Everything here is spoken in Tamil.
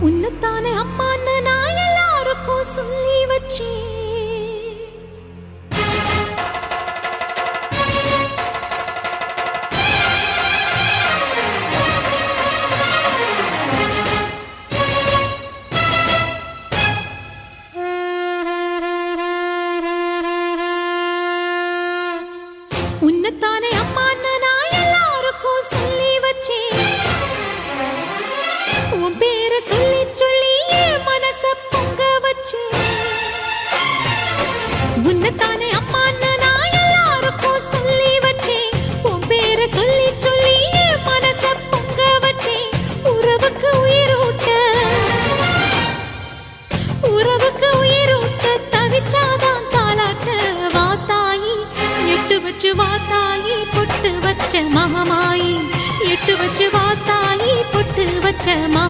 உன்னத்தானே அம்மான்னு நான் எல்லாருக்கும் சொல்லி வச்சேன். உன்னத்தானே அம்மான்னு நான் எல்லாருக்கும் சொல்லி வச்சேன். உன் பேரை சொல்லி சொல்லி என் மனச பொங்க வச்சேன். உன்னத்தானே அம்மான்னு நான் எல்லாருக்கும் சொல்லி வச்சேன். உன் பேரை சொல்லி சொல்லி என் மனச பொங்க வச்சேன். உறவுக்கு உயிரூட்ட தவிச்சாதான் தாலாட்ட. வாத்தாயி எட்டு வச்சு வாத்தாயி பொட்டு வச்ச மகமாயி. எட்டு வச்சு வாத்தாயி பொட்டு வச்ச